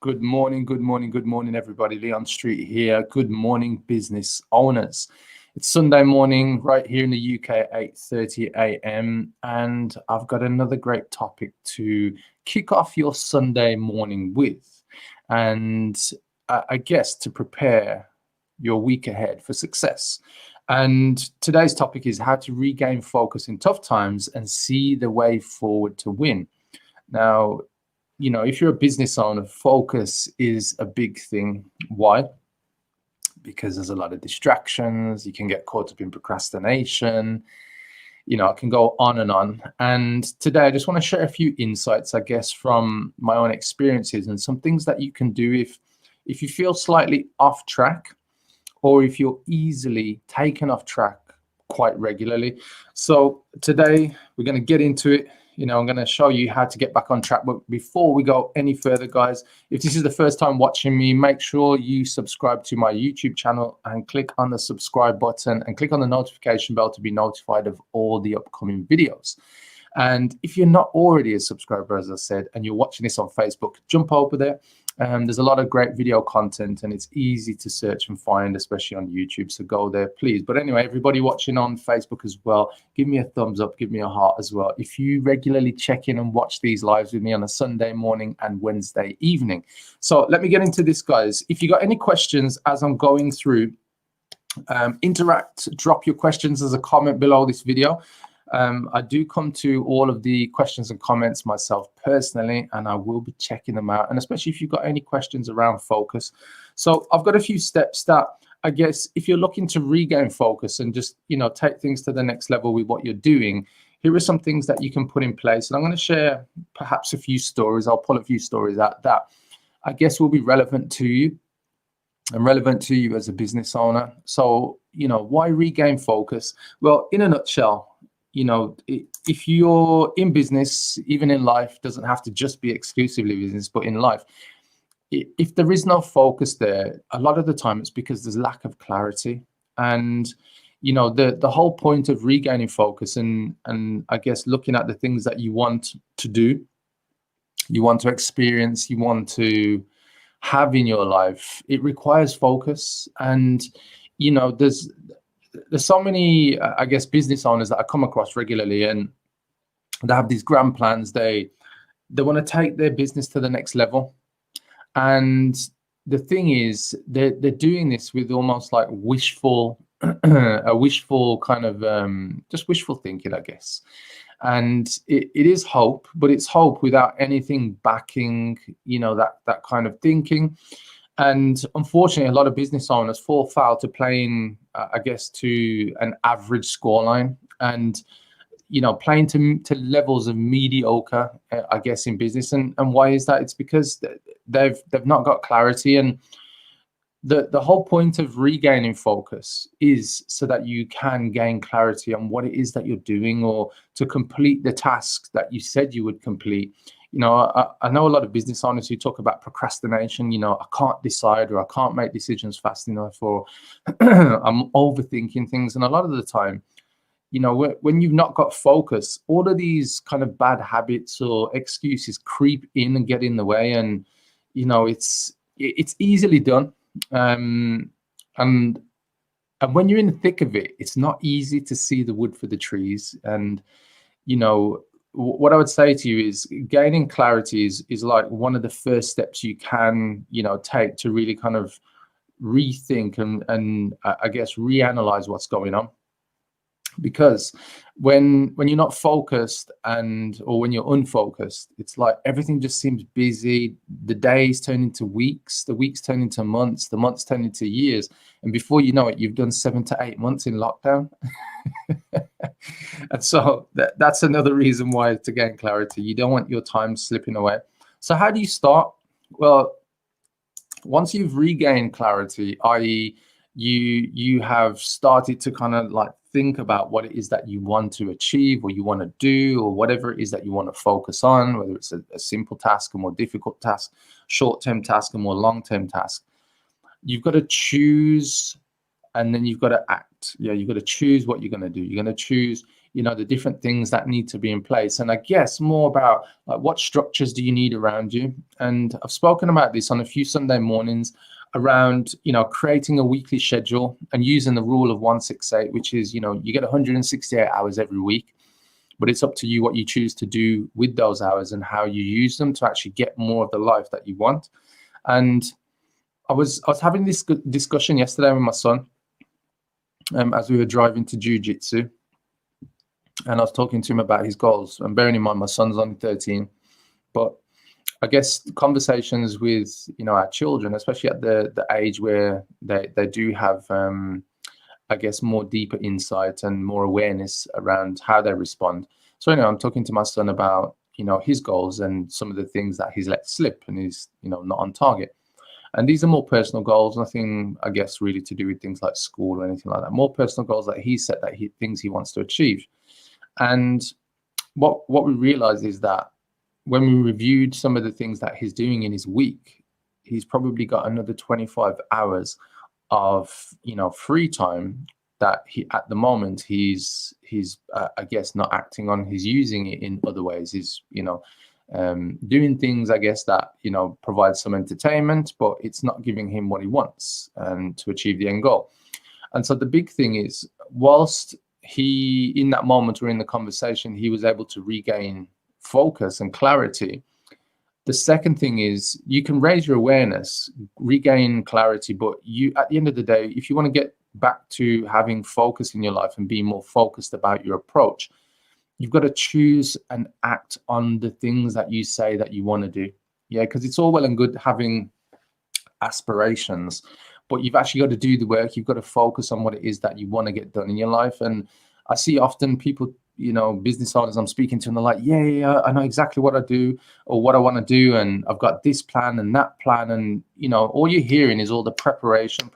Good morning, good morning, good morning, everybody. Leon Streete here. Good morning, business owners. It's Sunday morning right here in the UK at 8:30 a.m. and I've got another great topic to kick off your Sunday morning with. And I guess to prepare your week ahead for success. And today's topic is how to regain focus in tough times and see the way forward to win. Now, if you're a business owner, focus is a big thing. Why? Because there's a lot of distractions. You can get caught up in procrastination. I can go on and on. And today I just want to share a few insights, I guess, from my own experiences and some things that you can do if you feel slightly off track or if you're easily taken off track quite regularly. So today we're going to get into it. I'm going to show you how to get back on track. But before we go any further, guys, if this is the first time watching me, make sure you subscribe to my YouTube channel and click on the subscribe button and click on the notification bell to be notified of all the upcoming videos. And if you're not already a subscriber, as I said, and you're watching this on Facebook, jump over there. There's a lot of great video content and it's easy to search and find, especially on YouTube. So go there, please. But anyway, everybody watching on Facebook as well, give me a thumbs up, give me a heart as well. If you regularly check in and watch these lives with me on a Sunday morning and Wednesday evening. So let me get into this, guys. If you got any questions as I'm going through, interact, drop your questions as a comment below this video. I do come to all of the questions and comments myself personally, and I will be checking them out. And especially if you've got any questions around focus. So I've got a few steps that I guess if you're looking to regain focus and just, take things to the next level with what you're doing, here are some things that you can put in place. And I'm going to share perhaps a few stories. I'll pull a few stories out that I guess will be relevant to you and relevant to you as a business owner. So, why regain focus? Well, in a nutshell, if you're in business, even in life, doesn't have to just be exclusively business, but in life, if there is no focus there, a lot of the time it's because there's lack of clarity. And, the whole point of regaining focus and I guess looking at the things that you want to do, you want to experience, you want to have in your life, it requires focus. And, there's so many, I guess, business owners that I come across regularly, and they have these grand plans. They want to take their business to the next level. And the thing is, they're doing this with almost like wishful, a wishful kind of, just wishful thinking, I guess. And it is hope, but it's hope without anything backing, that kind of thinking. And unfortunately, a lot of business owners fall foul to playing, I guess, to an average scoreline and, playing to levels of mediocre, I guess, in business. And why is that? It's because they've not got clarity. And the whole point of regaining focus is so that you can gain clarity on what it is that you're doing or to complete the task that you said you would complete. I know a lot of business owners who talk about procrastination. I can't decide, or I can't make decisions fast enough, or I'm overthinking things. And a lot of the time, when you've not got focus, all of these kind of bad habits or excuses creep in and get in the way. And, it's easily done. And when you're in the thick of it, it's not easy to see the wood for the trees. And, what I would say to you is gaining clarity is like one of the first steps you can, take to really kind of rethink and I guess reanalyze what's going on. Because when you're not focused or when you're unfocused, it's like everything just seems busy. The days turn into weeks, the weeks turn into months, the months turn into years. And before you know it, you've done 7 to 8 months in lockdown. And so that's another reason why, to gain clarity, you don't want your time slipping away. So how do you start? Well, once you've regained clarity, i.e. you have started to kind of like think about what it is that you want to achieve or you want to do, or whatever it is that you want to focus on, whether it's a simple task, a more difficult task, short-term task, a more long-term task. You've got to choose, and then you've got to act. You've got to choose what you're going to do. You're going to choose, the different things that need to be in place. And I guess more about like, what structures do you need around you? And I've spoken about this on a few Sunday mornings around, creating a weekly schedule and using the rule of 168, which is, you get 168 hours every week, but it's up to you what you choose to do with those hours and how you use them to actually get more of the life that you want. And I was having this discussion yesterday with my son as we were driving to jiu-jitsu, and I was talking to him about his goals. And bearing in mind, my son's only 13, but I guess conversations with our children, especially at the age where they do have I guess more deeper insight and more awareness around how they respond. So I'm talking to my son about his goals and some of the things that he's let slip and he's not on target. And these are more personal goals, nothing I guess really to do with things like school or anything like that. More personal goals that he set, that things he wants to achieve. And what we realized is that when we reviewed some of the things that he's doing in his week, he's probably got another 25 hours of free time that he at the moment he's I guess not acting on. He's using it in other ways. He's doing things I guess that provide some entertainment, but it's not giving him what he wants to achieve the end goal. And so the big thing is, whilst he in that moment or in the conversation he was able to regain focus and clarity, the second thing is you can raise your awareness, regain clarity, but you at the end of the day, if you want to get back to having focus in your life and being more focused about your approach, you've got to choose and act on the things that you say that you want to do. Yeah, because it's all well and good having aspirations, but you've actually got to do the work. You've got to focus on what it is that you want to get done in your life. And I see often people, business owners I'm speaking to, and they're like, yeah, I know exactly what I do or what I want to do. And I've got this plan and that plan. And, all you're hearing is all the preparation.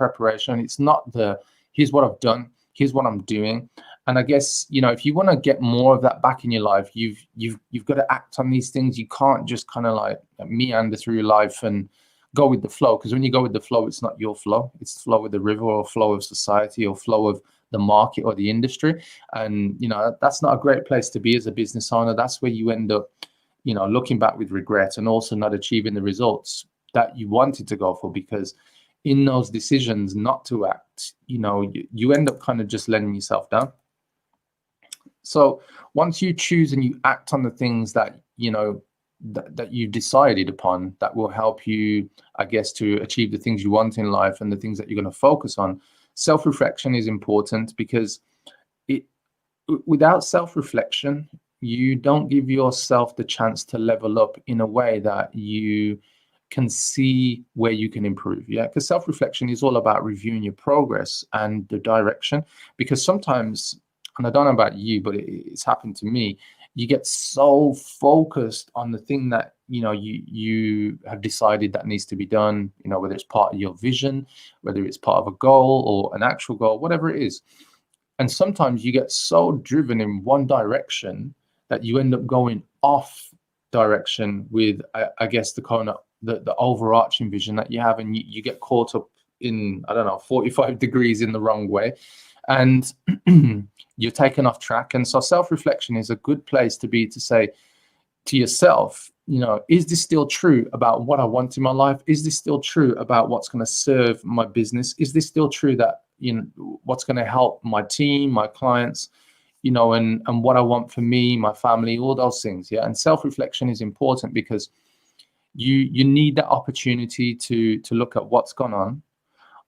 It's not the, here's what I've done, here's what I'm doing. And I guess, if you want to get more of that back in your life, you've got to act on these things. You can't just kind of like meander through life and go with the flow. Because when you go with the flow, it's not your flow. It's the flow of the river or flow of society or flow of the market or the industry. And, that's not a great place to be as a business owner. That's where you end up, looking back with regret and also not achieving the results that you wanted to go for, because in those decisions not to act, you end up kind of just letting yourself down. So once you choose and you act on the things that, that you've decided upon that will help you, I guess, to achieve the things you want in life and the things that you're going to focus on, self-reflection is important, because without self-reflection, you don't give yourself the chance to level up in a way that you can see where you can improve. Yeah, because self-reflection is all about reviewing your progress and the direction. Because sometimes, and I don't know about you, but it's happened to me, you get so focused on the thing that you have decided that needs to be done, whether it's part of your vision, whether it's part of a goal or an actual goal, whatever it is. And sometimes you get so driven in one direction that you end up going off direction with, I guess, the kind of the overarching vision that you have, and you get caught up in, 45 degrees in the wrong way, and you're taken off track. And so self-reflection is a good place to be, to say to yourself, is this still true about what I want in my life? Is this still true about what's going to serve my business? Is this still true that, what's going to help my team, my clients, and what I want for me, my family, all those things. Yeah. And self-reflection is important because you need that opportunity to look at what's gone on,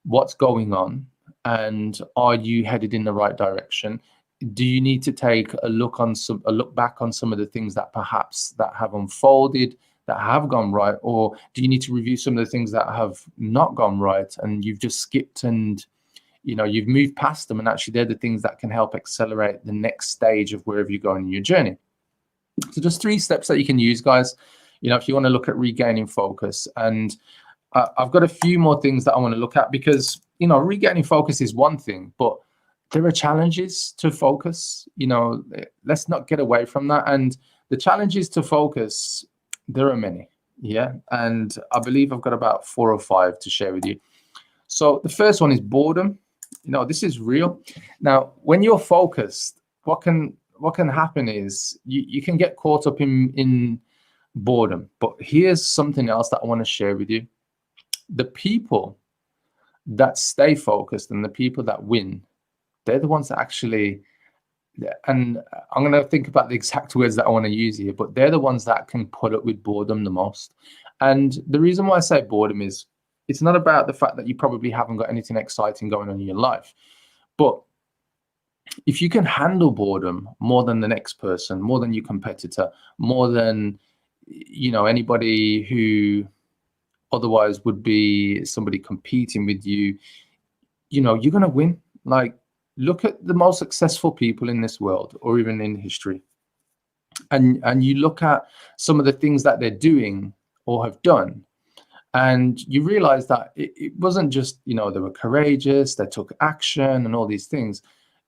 what's going on, and are you headed in the right direction? Do you need to take a look back on some of the things that perhaps that have unfolded, that have gone right, or do you need to review some of the things that have not gone right and you've just skipped and you've moved past them, and actually they're the things that can help accelerate the next stage of wherever you're going in your journey. So just 3 steps that you can use, guys, if you want to look at regaining focus. And I've got a few more things that I want to look at, because regaining focus is one thing, but there are challenges to focus. Let's not get away from that. And the challenges to focus, there are many. Yeah. And I believe I've got about 4 or 5 to share with you. So the first one is boredom. This is real. Now, when you're focused, what can what can happen is you can get caught up in boredom. But here's something else that I want to share with you. The people that stay focused and the people that win, they're the ones that actually, and I'm going to think about the exact words that I want to use here, but they're the ones that can put up with boredom the most. And the reason why I say boredom is it's not about the fact that you probably haven't got anything exciting going on in your life, but if you can handle boredom more than the next person, more than your competitor, more than anybody who otherwise would be somebody competing with you, you're going to win. Like, look at the most successful people in this world or even in history, and you look at some of the things that they're doing or have done, and you realize that it wasn't just they were courageous, they took action and all these things.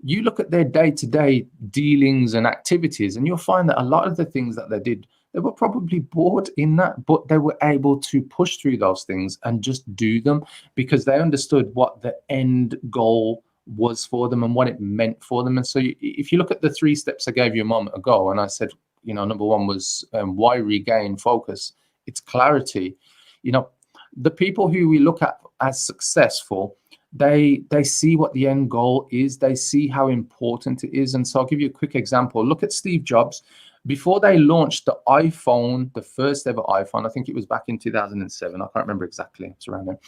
You look at their day-to-day dealings and activities, and you'll find that a lot of the things that they did, they were probably bored in that, but they were able to push through those things and just do them because they understood what the end goal was for them and what it meant for them. And so if you look at the 3 steps I gave you a moment ago, and I said, number 1 was why regain focus? It's clarity. The people who we look at as successful, they see what the end goal is. They see how important it is. And so I'll give you a quick example. Look at Steve Jobs. Before they launched the iPhone, the first ever iPhone, I think it was back in 2007. I can't remember exactly. It's around there.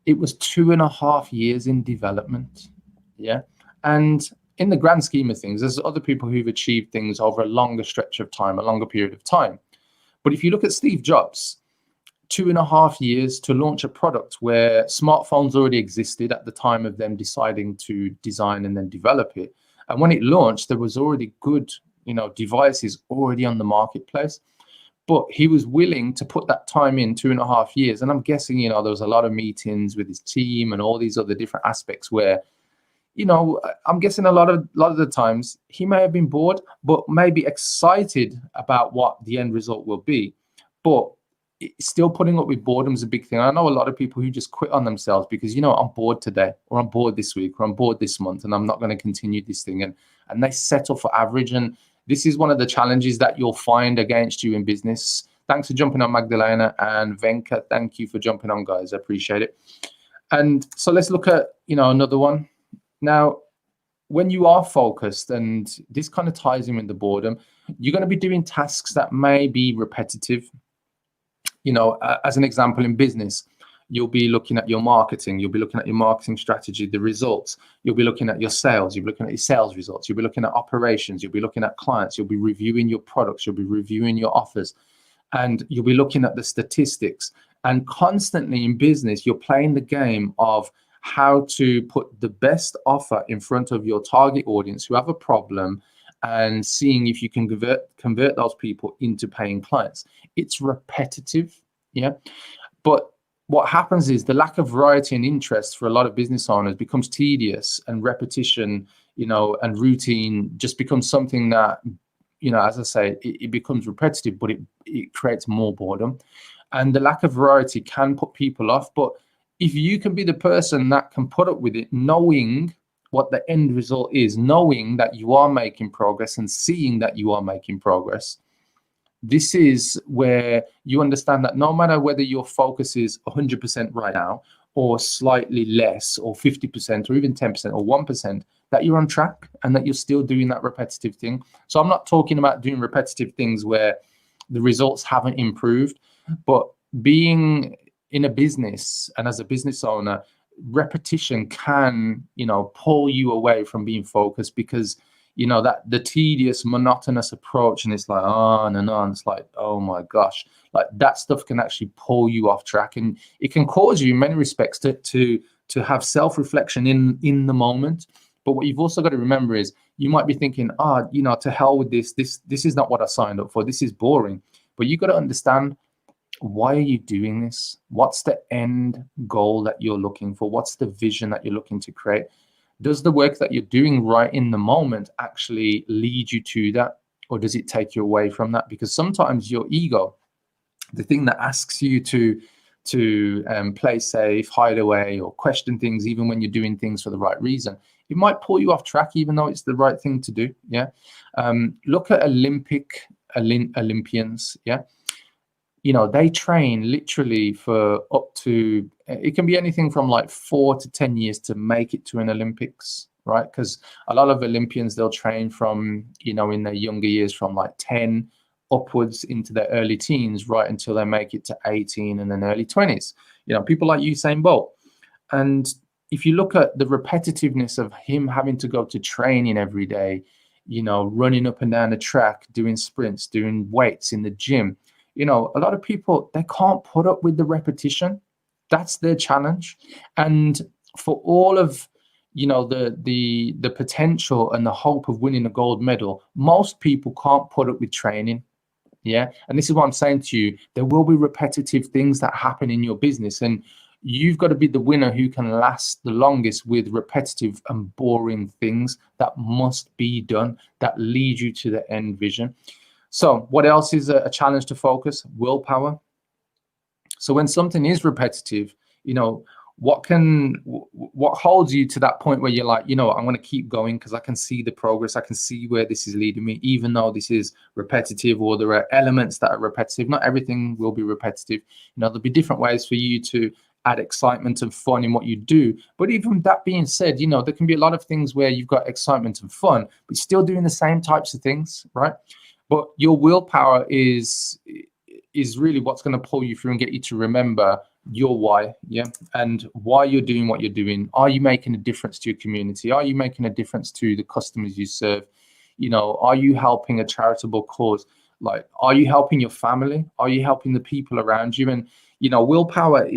It was 2.5 years in development. Yeah. And in the grand scheme of things, there's other people who've achieved things over a longer stretch of time, a longer period of time. But if you look at Steve Jobs, 2.5 years to launch a product where smartphones already existed at the time of them deciding to design and then develop it. And when it launched, there was already good, devices already on the marketplace. But he was willing to put that time in, 2.5 years. And I'm guessing, there was a lot of meetings with his team and all these other different aspects where, I'm guessing a lot of the times he may have been bored, but maybe excited about what the end result will be. But still putting up with boredom is a big thing. I know a lot of people who just quit on themselves because, I'm bored today, or I'm bored this week, or I'm bored this month, and I'm not going to continue this thing. And they settle for average. And this is one of the challenges that you'll find against you in business. Thanks for jumping on, Magdalena, and Venka. Thank you for jumping on, guys. I appreciate it. And so let's look at, another one. Now, when you are focused, and this kind of ties in with the boredom, you're going to be doing tasks that may be repetitive. As an example, in business, you'll be looking at your marketing, you'll be looking at your marketing strategy, the results, you'll be looking at your sales, you'll be looking at your sales results, you'll be looking at operations, you'll be looking at clients, you'll be reviewing your products, you'll be reviewing your offers, and you'll be looking at the statistics. And constantly in business, you're playing the game of how to put the best offer in front of your target audience who have a problem, and seeing if you can convert those people into paying clients. It's repetitive, yeah. But what happens is the lack of variety and interest for a lot of business owners becomes tedious, and repetition, and routine just becomes something that, as I say, it becomes repetitive, but it creates more boredom. And the lack of variety can put people off. But if you can be the person that can put up with it, knowing what the end result is, knowing that you are making progress and seeing that you are making progress, this is where you understand that no matter whether your focus is 100% right now, or slightly less, or 50%, or even 10%, or 1%, that you're on track and that you're still doing that repetitive thing. So I'm not talking about doing repetitive things where the results haven't improved, but being in a business and as a business owner, repetition can, pull you away from being focused, because, that the tedious, monotonous approach, and it's like on and on. It's like, oh my gosh, like that stuff can actually pull you off track, and it can cause you in many respects to have self-reflection in the moment. But what you've also got to remember is you might be thinking, to hell with this is not what I signed up for. This is boring. But you've got to understand, why are you doing this? What's the end goal that you're looking for? What's the vision that you're looking to create? Does the work that you're doing right in the moment actually lead you to that, or does it take you away from that? Because sometimes your ego, the thing that asks you to play safe, hide away, or question things, even when you're doing things for the right reason, it might pull you off track, even though it's the right thing to do. Yeah. Look at Olympians. Yeah. They train literally for up to, it can be anything from like 4 to 10 years to make it to an Olympics, right? Because a lot of Olympians, they'll train from, in their younger years from like 10 upwards into their early teens, right until they make it to 18 and then early 20s. People like Usain Bolt. And if you look at the repetitiveness of him having to go to training every day, running up and down the track, doing sprints, doing weights in the gym, a lot of people, they can't put up with the repetition. That's their challenge. And for all of, the potential and the hope of winning a gold medal, most people can't put up with training. Yeah. And this is what I'm saying to you. There will be repetitive things that happen in your business, and you've got to be the winner who can last the longest with repetitive and boring things that must be done, that lead you to the end vision. So what else is a challenge to focus? Willpower. So when something is repetitive, what holds you to that point where you're like, I'm going to keep going because I can see the progress. I can see where this is leading me, even though this is repetitive, or there are elements that are repetitive. Not everything will be repetitive. There'll be different ways for you to add excitement and fun in what you do. But even that being said, there can be a lot of things where you've got excitement and fun, but you're still doing the same types of things, right? But your willpower is really what's going to pull you through and get you to remember your why, yeah, and why you're doing what you're doing. Are you making a difference to your community? Are you making a difference to the customers you serve? Are you helping a charitable cause? Like, are you helping your family? Are you helping the people around you? And willpower,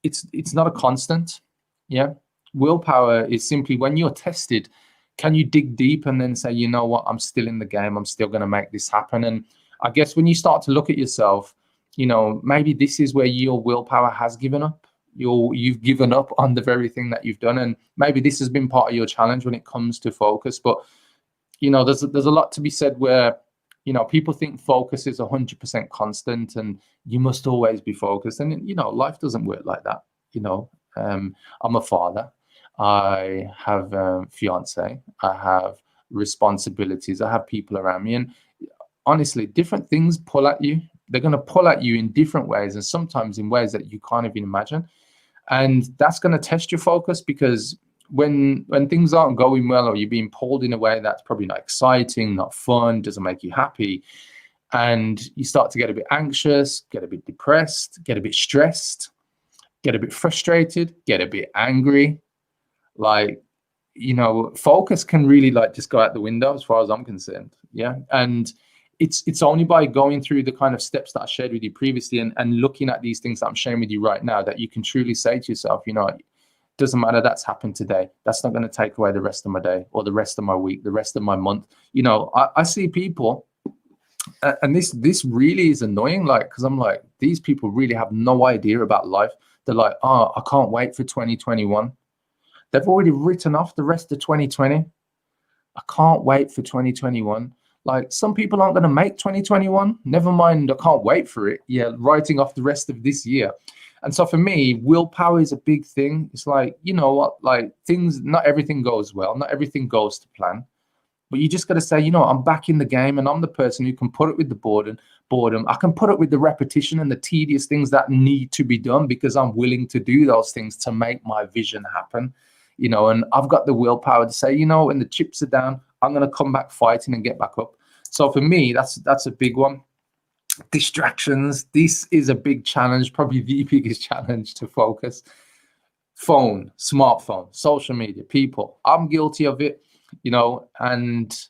it's not a constant. Yeah, willpower is simply when you're tested, can you dig deep and then say, what, I'm still in the game, I'm still going to make this happen. And I guess when you start to look at yourself, maybe this is where your willpower has given up. You've given up on the very thing that you've done, and maybe this has been part of your challenge when it comes to focus. But there's a lot to be said where people think focus is 100% constant and you must always be focused, and life doesn't work like that. I'm a father, I have a fiance, I have responsibilities, I have people around me, and honestly, different things pull at you. They're going to pull at you in different ways, and sometimes in ways that you can't even imagine. And that's going to test your focus, because when things aren't going well, or you're being pulled in a way that's probably not exciting, not fun, doesn't make you happy, and you start to get a bit anxious, get a bit depressed, get a bit stressed, get a bit frustrated, get a bit angry, like, focus can really just go out the window as far as I'm concerned. Yeah. And it's only by going through the kind of steps that I shared with you previously and looking at these things that I'm sharing with you right now that you can truly say to yourself, it doesn't matter that's happened today. That's not going to take away the rest of my day or the rest of my week, the rest of my month. I see people, and this really is annoying, because I'm like, these people really have no idea about life. They're like, oh, I can't wait for 2021. They've already written off the rest of 2020. I can't wait for 2021. Like, some people aren't going to make 2021. Never mind, I can't wait for it. Yeah, writing off the rest of this year. And so for me, willpower is a big thing. It's like, things, not everything goes well. Not everything goes to plan. But you just got to say, I'm back in the game, and I'm the person who can put it with the boredom. I can put it with the repetition and the tedious things that need to be done, because I'm willing to do those things to make my vision happen. And I've got the willpower to say, when the chips are down, I'm going to come back fighting and get back up. So for me, that's a big one. Distractions. This is a big challenge, probably the biggest challenge to focus. Phone, smartphone, social media, people. I'm guilty of it, and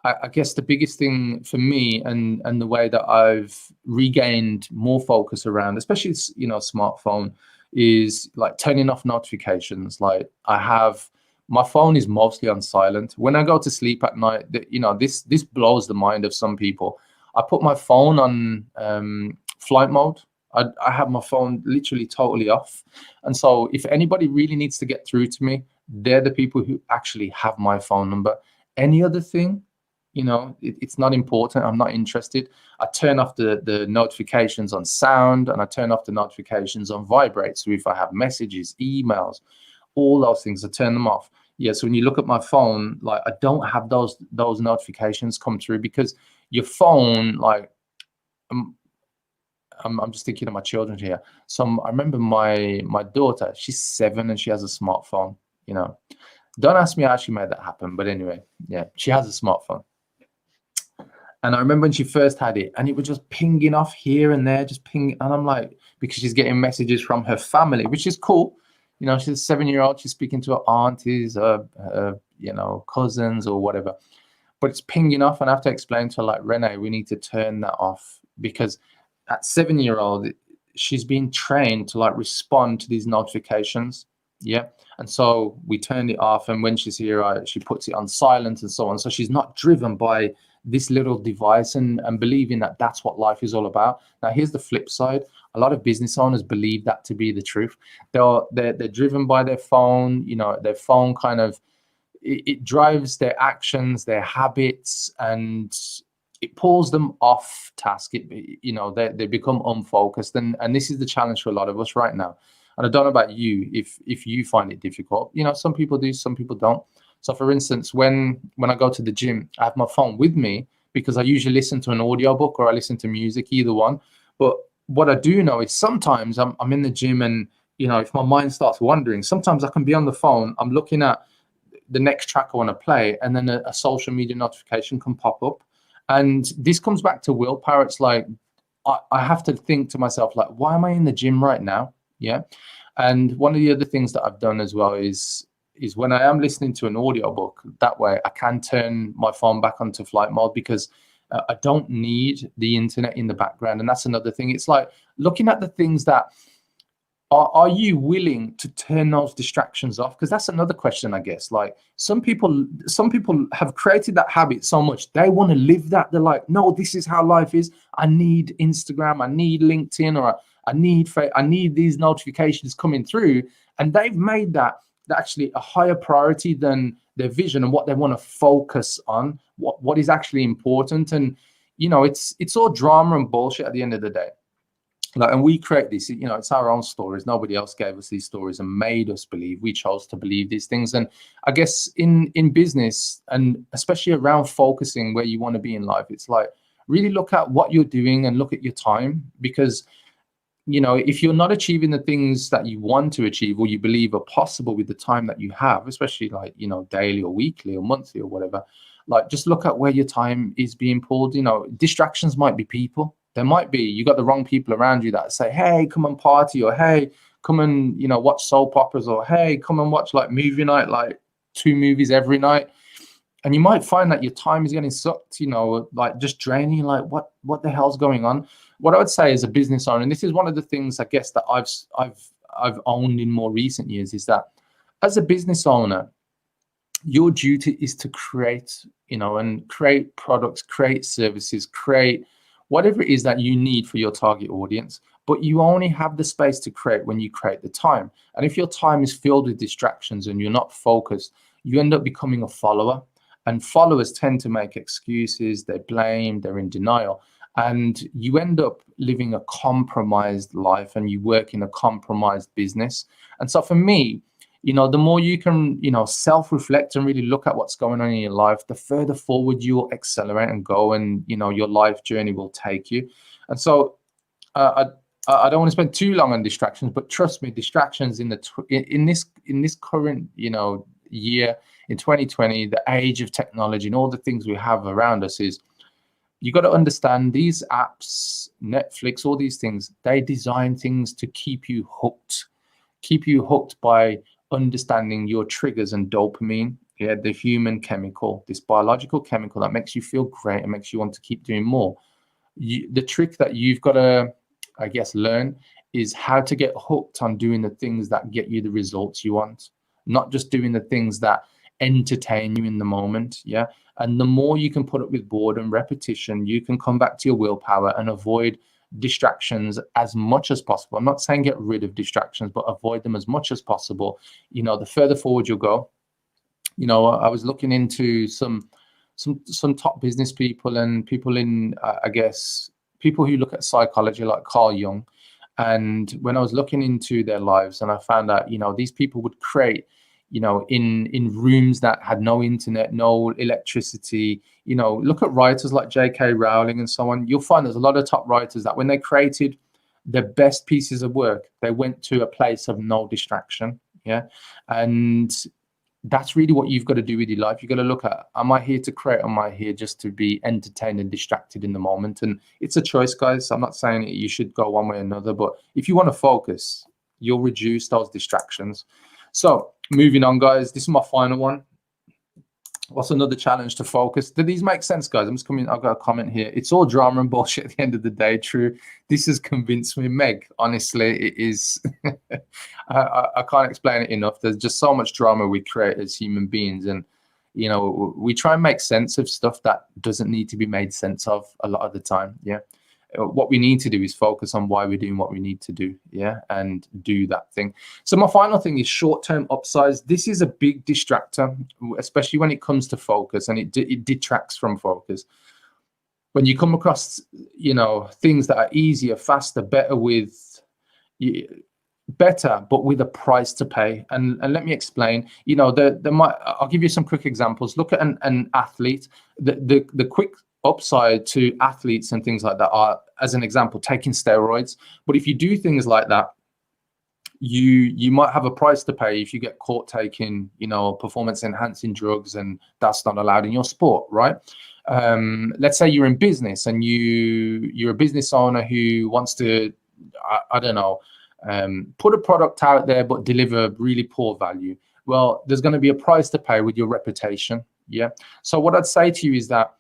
I guess the biggest thing for me and the way that I've regained more focus around, especially, smartphone, is like turning off notifications. Like, my phone is mostly on silent. When I go to sleep at night, this blows the mind of some people. I put my phone on flight mode. I have my phone literally totally off. And so if anybody really needs to get through to me, they're the people who actually have my phone number. Any other thing, it's not important. I'm not interested. I turn off the notifications on sound, and I turn off the notifications on vibrate. So if I have messages, emails, all those things, I turn them off. Yeah, so when you look at my phone, like I don't have those notifications come through because your phone, like um, I'm just thinking of my children here. I remember my daughter, she's 7 and she has a smartphone. You know, don't ask me how she made that happen, but anyway, yeah, she has a smartphone. And I remember when she first had it, and it was just pinging off here and there, just ping. And I'm like, because she's getting messages from her family, which is cool. You know, she's a 7-year-old. She's speaking to her aunties, cousins or whatever. But it's pinging off, and I have to explain to her, like, Renee, we need to turn that off because at 7-year-old, she's been trained to like respond to these notifications. Yeah. And so we turned it off, and when she's here, she puts it on silent and so on. So she's not driven by this little device and believing that that's what life is all about. Now, here's the flip side. A lot of business owners believe that to be the truth. They're driven by their phone. You know, their phone kind of it drives their actions, their habits, and it pulls them off task. They become unfocused, and this is the challenge for a lot of us right now. And I don't know about you, if you find it difficult. You know, some people do, some people don't. So, for instance, when I go to the gym, I have my phone with me because I usually listen to an audiobook or I listen to music, either one. But what I do know is sometimes I'm in the gym, and if my mind starts wandering, sometimes I can be on the phone. I'm looking at the next track I want to play, and then a social media notification can pop up. And this comes back to willpower. It's like I have to think to myself, like, why am I in the gym right now? Yeah. And one of the other things that I've done as well is when I am listening to an audiobook, that way I can turn my phone back onto flight mode because I don't need the internet in the background. And that's another thing. It's like looking at the things that are you willing to turn those distractions off? Because that's another question, I guess. Like some people have created that habit so much they want to live that. They're like, no, this is how life is. I need Instagram, I need LinkedIn, or I need these notifications coming through, and they've made that actually a higher priority than their vision and what they want to focus on, what is actually important. And it's all drama and bullshit at the end of the day. Like, and we create this, it's our own stories. Nobody else gave us these stories and made us believe. We chose to believe these things. And I guess in business, and especially around focusing where you want to be in life, it's like really look at what you're doing and look at your time. Because if you're not achieving the things that you want to achieve or you believe are possible with the time that you have, especially like daily or weekly or monthly or whatever, like just look at where your time is being pulled. Distractions might be people. There might be, you got the wrong people around you that say, hey, come and party, or hey, come and watch soap operas, or hey, come and watch like movie night, like 2 movies every night. And you might find that your time is getting sucked, like just draining. Like what the hell's going on? What I would say as a business owner, and this is one of the things I guess that I've owned in more recent years, is that as a business owner, your duty is to create, and create products, create services, create whatever it is that you need for your target audience. But you only have the space to create when you create the time. And if your time is filled with distractions and you're not focused, you end up becoming a follower. And followers tend to make excuses, they blame, they're in denial. And you end up living a compromised life and you work in a compromised business. And so for me, the more you can, self-reflect and really look at what's going on in your life, the further forward you'll accelerate and go, and your life journey will take you. And so I don't want to spend too long on distractions, but trust me, distractions in this current year in 2020, the age of technology and all the things we have around us, is you got to understand these apps, Netflix, all these things, they design things to keep you hooked by understanding your triggers and dopamine, the human chemical, this biological chemical that makes you feel great and makes you want to keep doing more. The trick that you've got to, I guess, learn is how to get hooked on doing the things that get you the results you want, not just doing the things that entertain you in the moment. Yeah. And the more you can put up with boredom, repetition, you can come back to your willpower and avoid distractions as much as possible. I'm not saying get rid of distractions, but avoid them as much as possible. The further forward you'll go. I was looking into some top business people and people in, I guess, people who look at psychology, like Carl Jung. And when I was looking into their lives, and I found out, these people would create, in rooms that had no internet, no electricity. Look at writers like J.K. Rowling and so on. You'll find there's a lot of top writers that when they created their best pieces of work, they went to a place of no distraction. Yeah. And that's really what you've got to do with your life. You've got to look at, am I here to create? Am I here just to be entertained and distracted in the moment? And it's a choice, guys. I'm not saying you should go one way or another, but if you want to focus, you'll reduce those distractions. So moving on, guys, this is my final one. What's another challenge? To focus. Do these make sense, guys? I've got a comment here. It's all drama and bullshit at the end of the day. True. This has convinced me, Meg. Honestly, it is. I can't explain it enough. There's just so much drama we create as human beings. And, we try and make sense of stuff that doesn't need to be made sense of a lot of the time. Yeah. What we need to do is focus on why we're doing what we need to do, and do that thing. So my final thing is short-term upsize. This is a big distractor, especially when it comes to focus, and it detracts from focus. When you come across, things that are easier, faster, better but with a price to pay. And let me explain. I'll give you some quick examples. Look at an athlete. The quick upside to athletes and things like that are, as an example, taking steroids. But if you do things like that, you might have a price to pay if you get caught taking, performance enhancing drugs, and that's not allowed in your sport, right? Let's say you're in business and you're a business owner who wants to, I don't know, put a product out there but deliver really poor value. Well, there's going to be a price to pay with your reputation. Yeah. So what I'd say to you is that,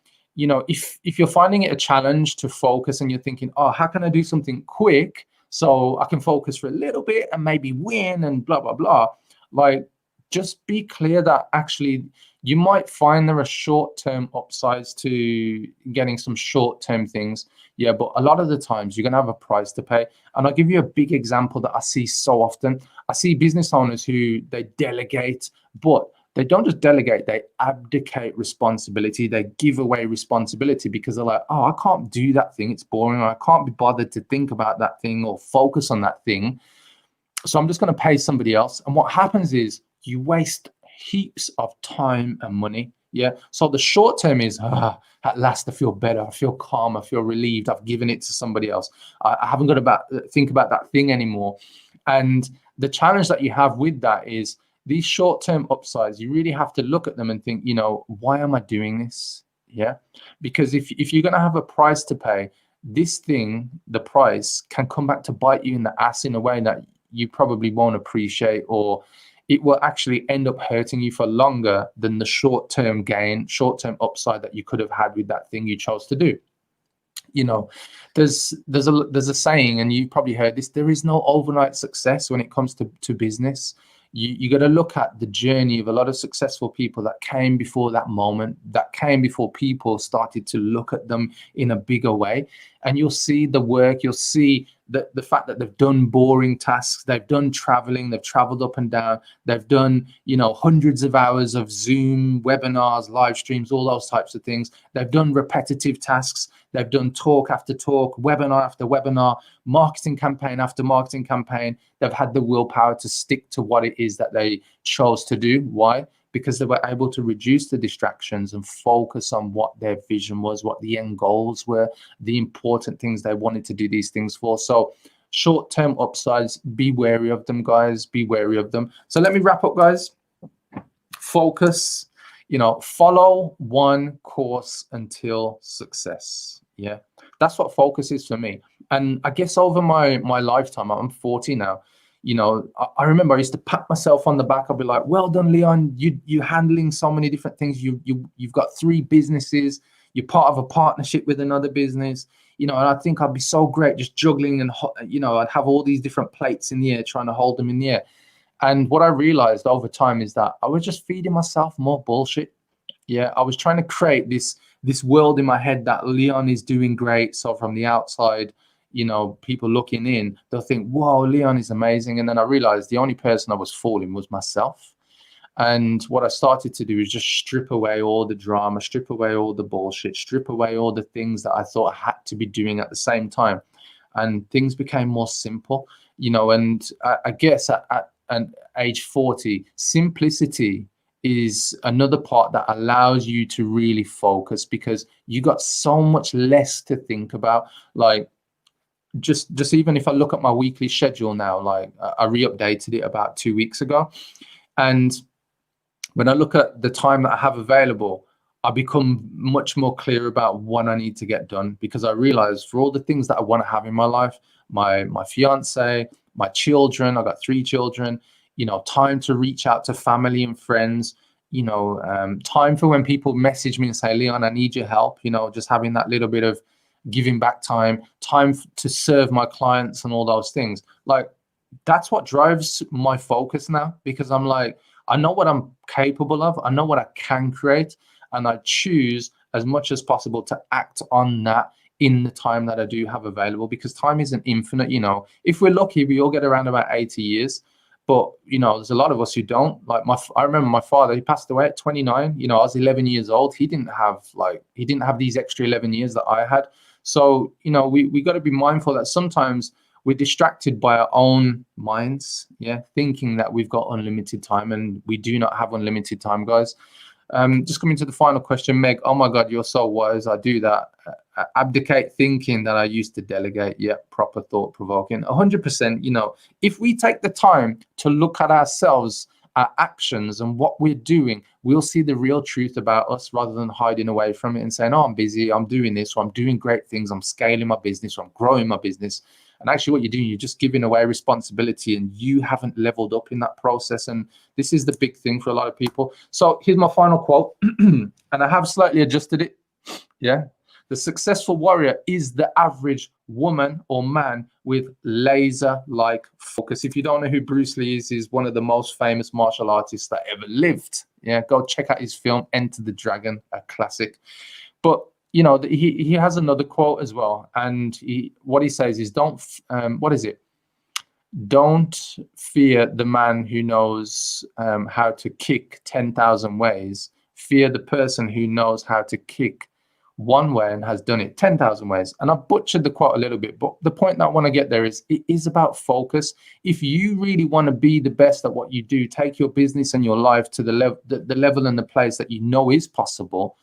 if you're finding it a challenge to focus and you're thinking, oh, how can I do something quick so I can focus for a little bit and maybe win and blah, blah, blah. Like, just be clear that actually you might find there are short-term upsides to getting some short-term things. Yeah, but a lot of the times you're going to have a price to pay. And I'll give you a big example that I see so often. I see business owners who they delegate, but they don't just delegate, they abdicate responsibility. They give away responsibility because they're like, oh, I can't do that thing. It's boring. Or I can't be bothered to think about that thing or focus on that thing. So I'm just going to pay somebody else. And what happens is you waste heaps of time and money. Yeah. So the short term is, at last I feel better. I feel calm. I feel relieved. I've given it to somebody else. I haven't got to think about that thing anymore. And the challenge that you have with that is, these short-term upsides, you really have to look at them and think, why am I doing this? Yeah. Because if you're going to have a price to pay, this thing, the price, can come back to bite you in the ass in a way that you probably won't appreciate, or it will actually end up hurting you for longer than the short-term gain, short-term upside that you could have had with that thing you chose to do. There's a saying, and you've probably heard this: there is no overnight success when it comes to business. You got to look at the journey of a lot of successful people that came before that moment, that came before people started to look at them in a bigger way. And you'll see the work, you'll see the fact that they've done boring tasks, they've done traveling, they've traveled up and down, they've done, hundreds of hours of Zoom, webinars, live streams, all those types of things. They've done repetitive tasks. They've done talk after talk, webinar after webinar, marketing campaign after marketing campaign. They've had the willpower to stick to what it is that they chose to do. Why? Because they were able to reduce the distractions and focus on what their vision was, what the end goals were, the important things they wanted to do these things for. So short-term upsides, be wary of them, guys. Be wary of them. So let me wrap up, guys. Focus, follow one course until success. Yeah, that's what focus is for me. And I guess over my lifetime, I'm 40 now. I remember I used to pat myself on the back. I'd be like, well done, Leon. You're handling so many different things. You've got 3 businesses. You're part of a partnership with another business. And I think I'd be so great just juggling and, I'd have all these different plates in the air, trying to hold them in the air. And what I realized over time is that I was just feeding myself more bullshit. Yeah, I was trying to create this world in my head that Leon is doing great. So from the outside, people looking in, they'll think, whoa, Leon is amazing. And then I realized the only person I was fooling was myself. And what I started to do is just strip away all the drama, strip away all the bullshit, strip away all the things that I thought I had to be doing at the same time. And things became more simple, and I guess at and age 40, simplicity is another part that allows you to really focus, because you got so much less to think about. Like, just even if I look at my weekly schedule now, like I re-updated it about 2 weeks ago, and when I look at the time that I have available, I become much more clear about what I need to get done, because I realize for all the things that I want to have in my life, my fiance, my children, I got 3 children, time to reach out to family and friends, time for when people message me and say, Leon, I need your help, just having that little bit of giving back time to serve my clients and all those things. Like, that's what drives my focus now, because I'm like, I know what I'm capable of, I know what I can create, and I choose as much as possible to act on that in the time that I do have available, because time isn't infinite. If we're lucky, we all get around about 80 years, but there's a lot of us who don't. Like, I remember my father, he passed away at 29. I was 11 years old. He didn't have these extra 11 years that I had. So we got to be mindful that sometimes we're distracted by our own minds, thinking that we've got unlimited time, and we do not have unlimited time, guys. Just coming to the final question, Meg. Oh my God, you're so wise. I do that. Abdicate thinking that I used to delegate. Yeah, proper thought provoking. 100%. If we take the time to look at ourselves, our actions, and what we're doing, we'll see the real truth about us, rather than hiding away from it and saying, oh, I'm busy, I'm doing this, or I'm doing great things, I'm scaling my business, or I'm growing my business. And actually what you're doing, you're just giving away responsibility, and you haven't leveled up in that process. And this is the big thing for a lot of people. So here's my final quote, and I have slightly adjusted it. Yeah. The successful warrior is the average woman or man with laser-like focus. If you don't know who Bruce Lee is, he's one of the most famous martial artists that ever lived. Yeah, go check out his film, Enter the Dragon, a classic. But he has another quote as well, and what he says is, don't fear the man who knows how to kick 10,000 ways. Fear the person who knows how to kick one way and has done it 10,000 ways. And I butchered the quote a little bit, but the point that I want to get there is, it is about focus. If you really want to be the best at what you do, take your business and your life to the level and the place that is possible.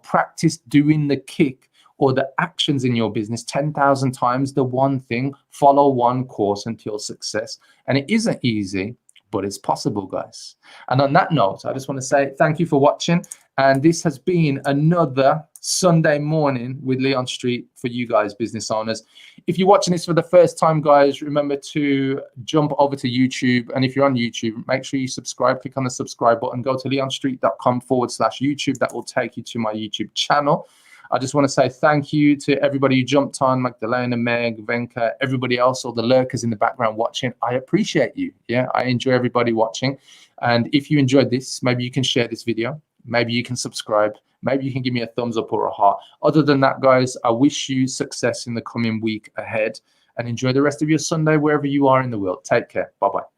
Practice doing the kick or the actions in your business 10,000 times the one thing. Follow one course until success. And it isn't easy, but it's possible, guys. And on that note, I just want to say thank you for watching. And this has been another Sunday morning with Leon Streete for you guys, business owners. If you're watching this for the first time, guys, remember to jump over to YouTube. And if you're on YouTube, make sure you subscribe. Click on the subscribe button. Go to leonstreete.com/YouTube. That will take you to my YouTube channel. I just want to say thank you to everybody who jumped on, Magdalena, Meg, Venka, everybody else, all the lurkers in the background watching. I appreciate you. Yeah, I enjoy everybody watching. And if you enjoyed this, maybe you can share this video. Maybe you can subscribe. Maybe you can give me a thumbs up or a heart. Other than that, guys, I wish you success in the coming week ahead, and enjoy the rest of your Sunday wherever you are in the world. Take care. Bye-bye.